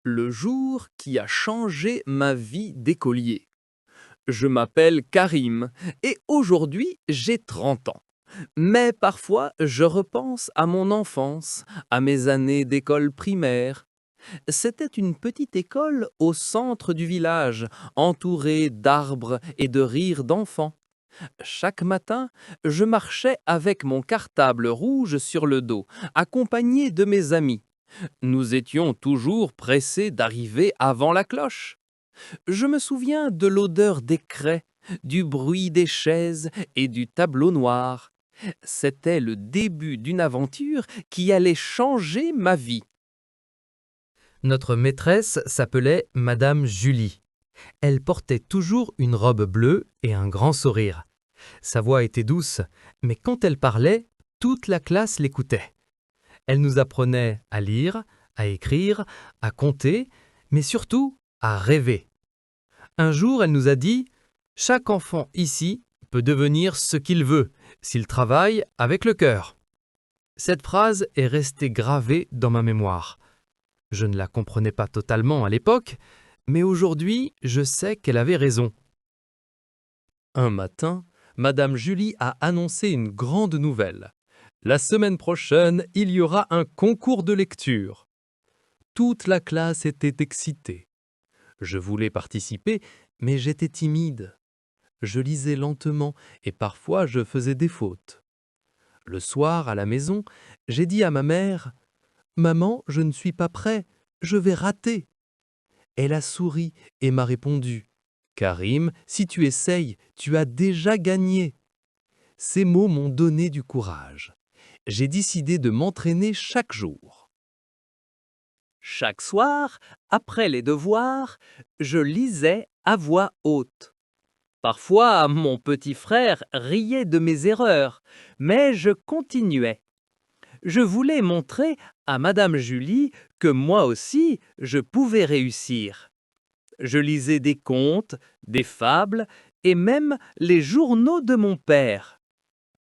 Le jour qui a changé ma vie d'écolier. Je m'appelle Karim et aujourd'hui j'ai 30 ans. Mais parfois je repense à mon enfance, à mes années d'école primaire. C'était une petite école au centre du village, entourée d'arbres et de rires d'enfants. Chaque matin, je marchais avec mon cartable rouge sur le dos, accompagné de mes amis. Nous étions toujours pressés d'arriver avant la cloche. Je me souviens de l'odeur des craies, du bruit des chaises et du tableau noir. C'était le début d'une aventure qui allait changer ma vie. Notre maîtresse s'appelait Madame Julie. Elle portait toujours une robe bleue et un grand sourire. Sa voix était douce, mais quand elle parlait, toute la classe l'écoutait. Elle nous apprenait à lire, à écrire, à compter, mais surtout à rêver. Un jour, elle nous a dit « Chaque enfant ici peut devenir ce qu'il veut s'il travaille avec le cœur ». Cette phrase est restée gravée dans ma mémoire. Je ne la comprenais pas totalement à l'époque, mais aujourd'hui, je sais qu'elle avait raison. Un matin, Madame Julie a annoncé une grande nouvelle. La semaine prochaine, il y aura un concours de lecture. Toute la classe était excitée. Je voulais participer, mais j'étais timide. Je lisais lentement et parfois je faisais des fautes. Le soir, à la maison, j'ai dit à ma mère « Maman, je ne suis pas prêt, je vais rater ». Elle a souri et m'a répondu « Karim, si tu essayes, tu as déjà gagné ». Ces mots m'ont donné du courage. J'ai décidé de m'entraîner chaque jour. Chaque soir, après les devoirs, je lisais à voix haute. Parfois, mon petit frère riait de mes erreurs, mais je continuais. Je voulais montrer à Madame Julie que moi aussi, je pouvais réussir. Je lisais des contes, des fables et même les journaux de mon père.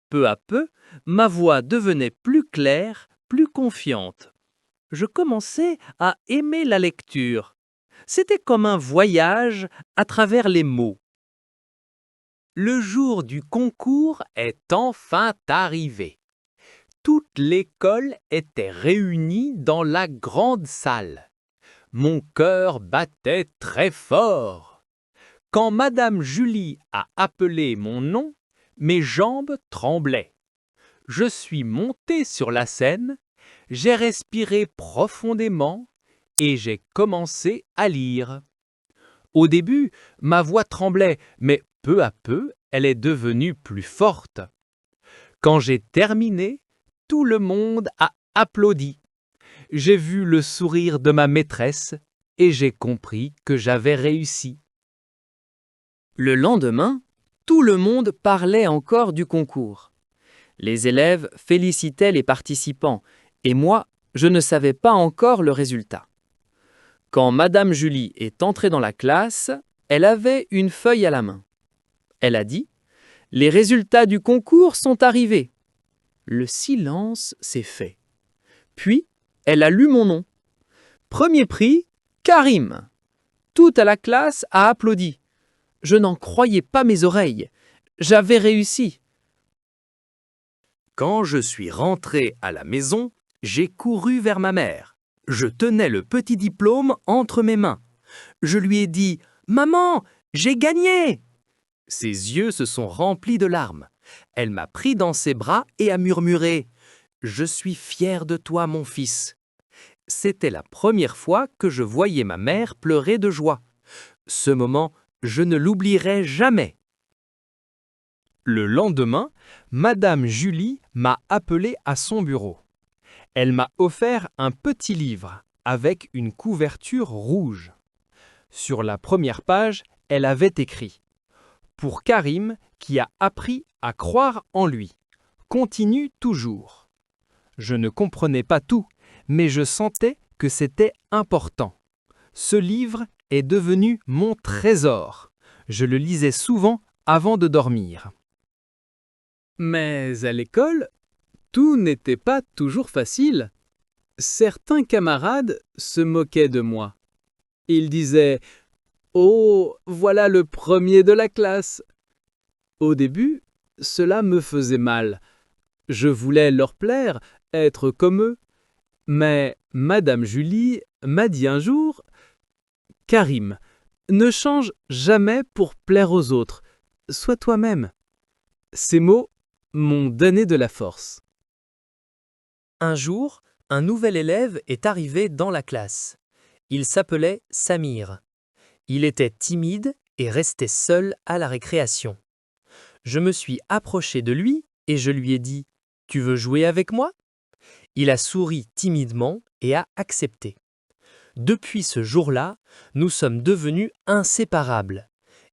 Peu à peu, ma voix devenait plus claire, plus confiante. Je commençais à aimer la lecture. C'était comme un voyage à travers les mots. Le jour du concours est enfin arrivé. Toute l'école était réunie dans la grande salle. Mon cœur battait très fort. Quand Madame Julie a appelé mon nom, mes jambes tremblaient. Je suis monté sur la scène, j'ai respiré profondément et j'ai commencé à lire. Au début, ma voix tremblait, mais peu à peu, elle est devenue plus forte. Quand j'ai terminé, tout le monde a applaudi. J'ai vu le sourire de ma maîtresse et j'ai compris que j'avais réussi. Le lendemain, tout le monde parlait encore du concours. Les élèves félicitaient les participants et moi, je ne savais pas encore le résultat. Quand Madame Julie est entrée dans la classe, elle avait une feuille à la main. Elle a dit « Les résultats du concours sont arrivés ». Le silence s'est fait. Puis, elle a lu mon nom. Premier prix, Karim. Toute la classe a applaudi. Je n'en croyais pas mes oreilles. J'avais réussi. Quand je suis rentré à la maison, j'ai couru vers ma mère. Je tenais le petit diplôme entre mes mains. Je lui ai dit « Maman, j'ai gagné !» Ses yeux se sont remplis de larmes. Elle m'a pris dans ses bras et a murmuré « Je suis fière de toi, mon fils !» C'était la première fois que je voyais ma mère pleurer de joie. Ce moment, je ne l'oublierai jamais. Le lendemain, Madame Julie m'a appelé à son bureau. Elle m'a offert un petit livre avec une couverture rouge. Sur la première page, elle avait écrit « Pour Karim qui a appris à croire en lui. Continue toujours ». Je ne comprenais pas tout, mais je sentais que c'était important. Ce livre est devenu mon trésor. Je le lisais souvent avant de dormir. Mais à l'école, tout n'était pas toujours facile. Certains camarades se moquaient de moi. Il disait « Oh, voilà le premier de la classe !» Au début, cela me faisait mal. Je voulais leur plaire, être comme eux. Mais Madame Julie m'a dit un jour « Karim, ne change jamais pour plaire aux autres. Sois toi-même. » Ces mots m'ont donné de la force. Un jour, un nouvel élève est arrivé dans la classe. Il s'appelait Samir. Il était timide et restait seul à la récréation. Je me suis approché de lui et je lui ai dit « Tu veux jouer avec moi ?» Il a souri timidement et a accepté. Depuis ce jour-là, nous sommes devenus inséparables.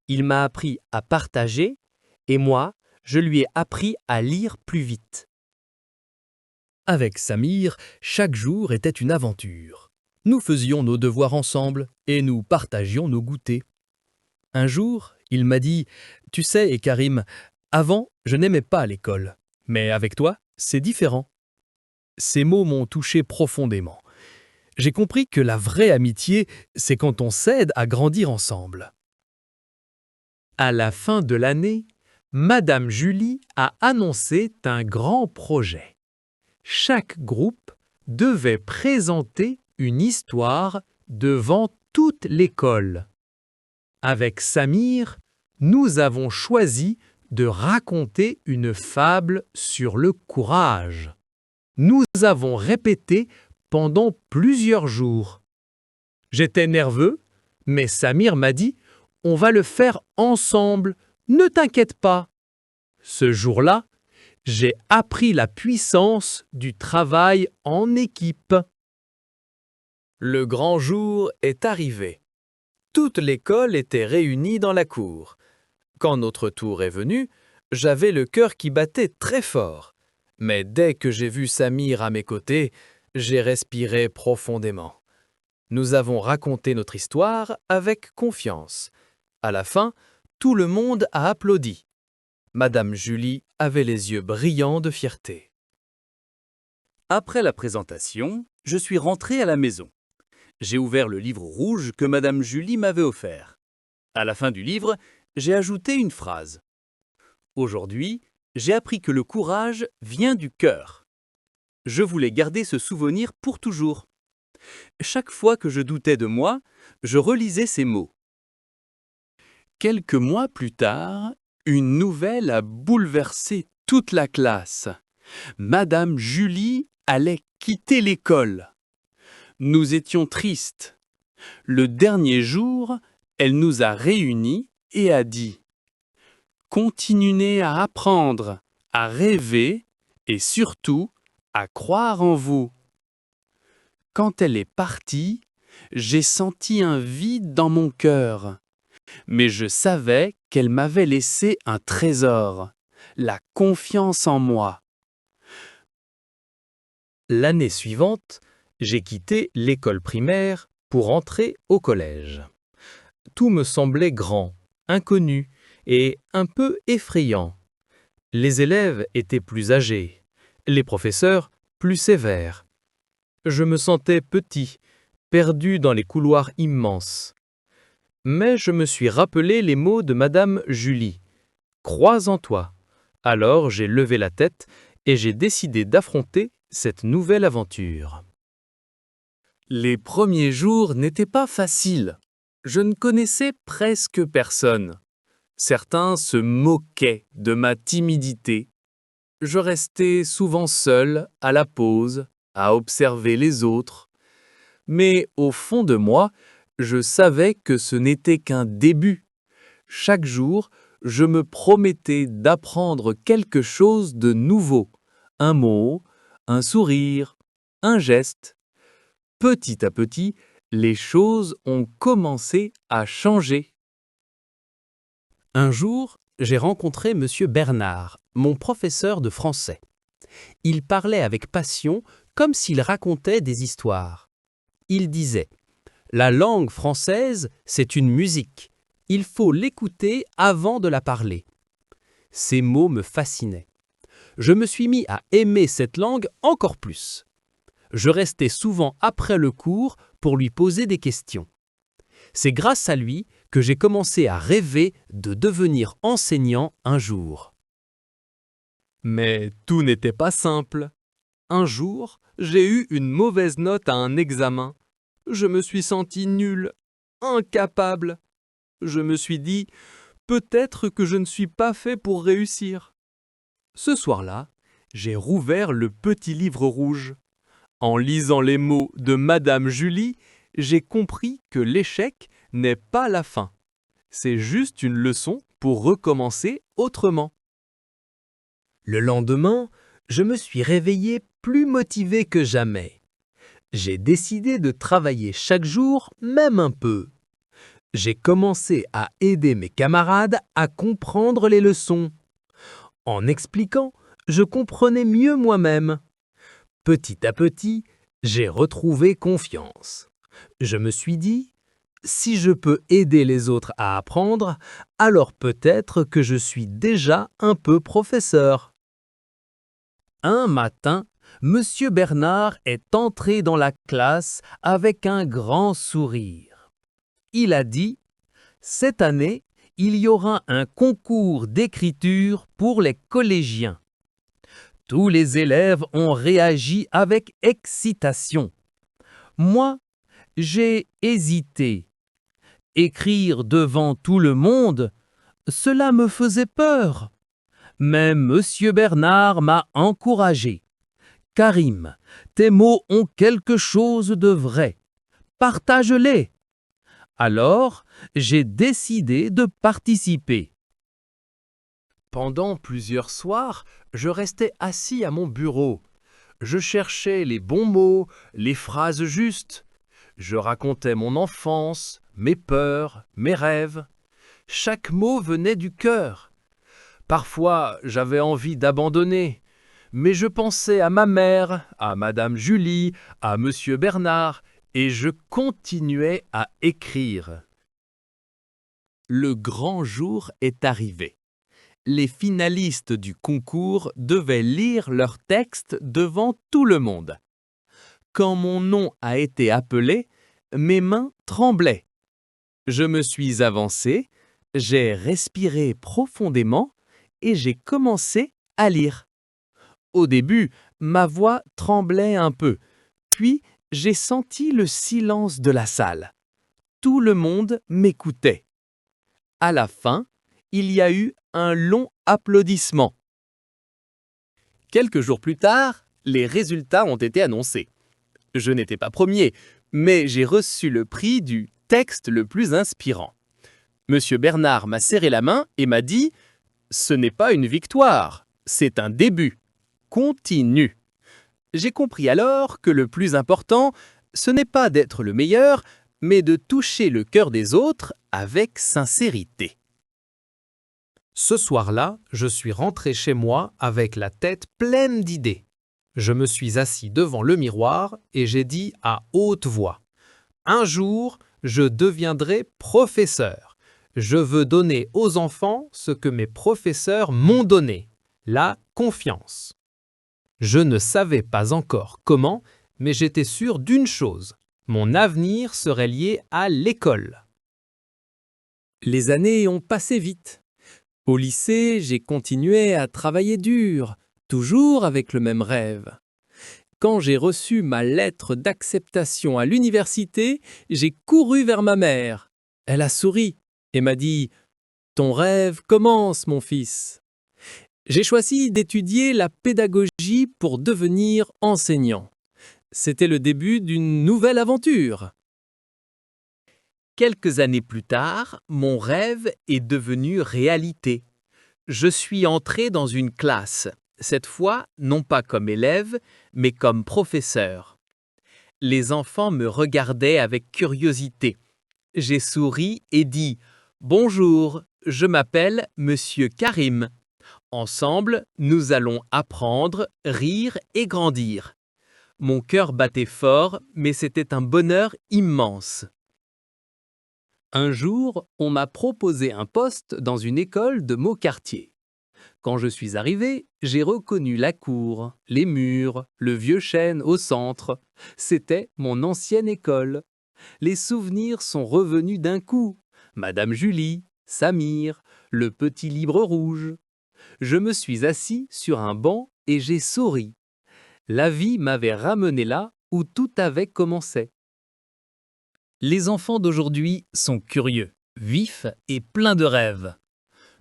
Il m'a appris à partager et moi, je lui ai appris à lire plus vite. Avec Samir, chaque jour était une aventure. Nous faisions nos devoirs ensemble et nous partagions nos goûters. Un jour, il m'a dit « Tu sais, Karim, avant, je n'aimais pas l'école, mais avec toi, c'est différent. » Ces mots m'ont touché profondément. J'ai compris que la vraie amitié, c'est quand on s'aide à grandir ensemble. À la fin de l'année, Madame Julie a annoncé un grand projet. Chaque groupe devait présenter une histoire devant toute l'école. Avec Samir, nous avons choisi de raconter une fable sur le courage. Nous avons répété pendant plusieurs jours. J'étais nerveux, mais Samir m'a dit « On va le faire ensemble, ne t'inquiète pas ». Ce jour-là, j'ai appris la puissance du travail en équipe. Le grand jour est arrivé. Toute l'école était réunie dans la cour. Quand notre tour est venu, j'avais le cœur qui battait très fort. Mais dès que j'ai vu Samir à mes côtés, j'ai respiré profondément. Nous avons raconté notre histoire avec confiance. À la fin, tout le monde a applaudi. Madame Julie avait les yeux brillants de fierté. Après la présentation, je suis rentré à la maison. J'ai ouvert le livre rouge que Madame Julie m'avait offert. À la fin du livre, j'ai ajouté une phrase. Aujourd'hui, j'ai appris que le courage vient du cœur. Je voulais garder ce souvenir pour toujours. Chaque fois que je doutais de moi, je relisais ces mots. Quelques mois plus tard, une nouvelle a bouleversé toute la classe. Madame Julie allait quitter l'école. Nous étions tristes. Le dernier jour, elle nous a réunis et a dit « Continuez à apprendre, à rêver et surtout à croire en vous. » Quand elle est partie, j'ai senti un vide dans mon cœur. Mais je savais qu'elle m'avait laissé un trésor, la confiance en moi. L'année suivante, j'ai quitté l'école primaire pour entrer au collège. Tout me semblait grand, inconnu et un peu effrayant. Les élèves étaient plus âgés, les professeurs plus sévères. Je me sentais petit, perdu dans les couloirs immenses. Mais je me suis rappelé les mots de Madame Julie. « Crois en toi ». Alors j'ai levé la tête et j'ai décidé d'affronter cette nouvelle aventure. Les premiers jours n'étaient pas faciles. Je ne connaissais presque personne. Certains se moquaient de ma timidité. Je restais souvent seul à la pause, à observer les autres. Mais au fond de moi, je savais que ce n'était qu'un début. Chaque jour, je me promettais d'apprendre quelque chose de nouveau. Un mot, un sourire, un geste. Petit à petit, les choses ont commencé à changer. Un jour, j'ai rencontré Monsieur Bernard, mon professeur de français. Il parlait avec passion comme s'il racontait des histoires. Il disait « La langue française, c'est une musique. Il faut l'écouter avant de la parler. » Ces mots me fascinaient. Je me suis mis à aimer cette langue encore plus. Je restais souvent après le cours pour lui poser des questions. C'est grâce à lui que j'ai commencé à rêver de devenir enseignant un jour. Mais tout n'était pas simple. Un jour, j'ai eu une mauvaise note à un examen. Je me suis senti nul, incapable. Je me suis dit, peut-être que je ne suis pas fait pour réussir. Ce soir-là, j'ai rouvert le petit livre rouge. En lisant les mots de Madame Julie, j'ai compris que l'échec n'est pas la fin. C'est juste une leçon pour recommencer autrement. Le lendemain, je me suis réveillé plus motivé que jamais. J'ai décidé de travailler chaque jour, même un peu. J'ai commencé à aider mes camarades à comprendre les leçons. En expliquant, je comprenais mieux moi-même. Petit à petit, j'ai retrouvé confiance. Je me suis dit, si je peux aider les autres à apprendre, alors peut-être que je suis déjà un peu professeur. Un matin, Monsieur Bernard est entré dans la classe avec un grand sourire. Il a dit « Cette année, il y aura un concours d'écriture pour les collégiens. » Tous les élèves ont réagi avec excitation. Moi, j'ai hésité. Écrire devant tout le monde, cela me faisait peur. Mais Monsieur Bernard m'a encouragé. « Karim, tes mots ont quelque chose de vrai. Partage-les. » Alors, j'ai décidé de participer. Pendant plusieurs soirs, je restais assis à mon bureau. Je cherchais les bons mots, les phrases justes. Je racontais mon enfance, mes peurs, mes rêves. Chaque mot venait du cœur. Parfois, j'avais envie d'abandonner, mais je pensais à ma mère, à Madame Julie, à Monsieur Bernard, et je continuais à écrire. Le grand jour est arrivé. Les finalistes du concours devaient lire leur texte devant tout le monde. Quand mon nom a été appelé, mes mains tremblaient. Je me suis avancé, j'ai respiré profondément et j'ai commencé à lire. Au début, ma voix tremblait un peu, puis j'ai senti le silence de la salle. Tout le monde m'écoutait. À la fin, il y a eu un long applaudissement. Quelques jours plus tard, les résultats ont été annoncés. Je n'étais pas premier, mais j'ai reçu le prix du texte le plus inspirant. Monsieur Bernard m'a serré la main et m'a dit « Ce n'est pas une victoire, c'est un début. Continue. » J'ai compris alors que le plus important, ce n'est pas d'être le meilleur, mais de toucher le cœur des autres avec sincérité. Ce soir-là, je suis rentré chez moi avec la tête pleine d'idées. Je me suis assis devant le miroir et j'ai dit à haute voix « Un jour, je deviendrai professeur. Je veux donner aux enfants ce que mes professeurs m'ont donné, la confiance. » Je ne savais pas encore comment, mais j'étais sûr d'une chose, mon avenir serait lié à l'école. Les années ont passé vite. Au lycée, j'ai continué à travailler dur, toujours avec le même rêve. Quand j'ai reçu ma lettre d'acceptation à l'université, j'ai couru vers ma mère. Elle a souri et m'a dit « Ton rêve commence, mon fils. » J'ai choisi d'étudier la pédagogie pour devenir enseignant. C'était le début d'une nouvelle aventure. Quelques années plus tard, mon rêve est devenu réalité. Je suis entré dans une classe, cette fois non pas comme élève, mais comme professeur. Les enfants me regardaient avec curiosité. J'ai souri et dit « Bonjour, je m'appelle Monsieur Karim. Ensemble, nous allons apprendre, rire et grandir. » Mon cœur battait fort, mais c'était un bonheur immense. Un jour, on m'a proposé un poste dans une école de mon quartier. Quand je suis arrivé, j'ai reconnu la cour, les murs, le vieux chêne au centre. C'était mon ancienne école. Les souvenirs sont revenus d'un coup. Madame Julie, Samir, le petit livre rouge. Je me suis assis sur un banc et j'ai souri. La vie m'avait ramené là où tout avait commencé. Les enfants d'aujourd'hui sont curieux, vifs et pleins de rêves.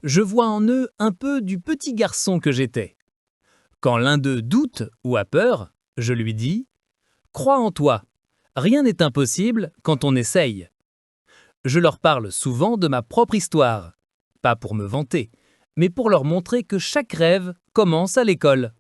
Je vois en eux un peu du petit garçon que j'étais. Quand l'un d'eux doute ou a peur, je lui dis « Crois en toi, rien n'est impossible quand on essaye ». Je leur parle souvent de ma propre histoire, pas pour me vanter, mais pour leur montrer que chaque rêve commence à l'école.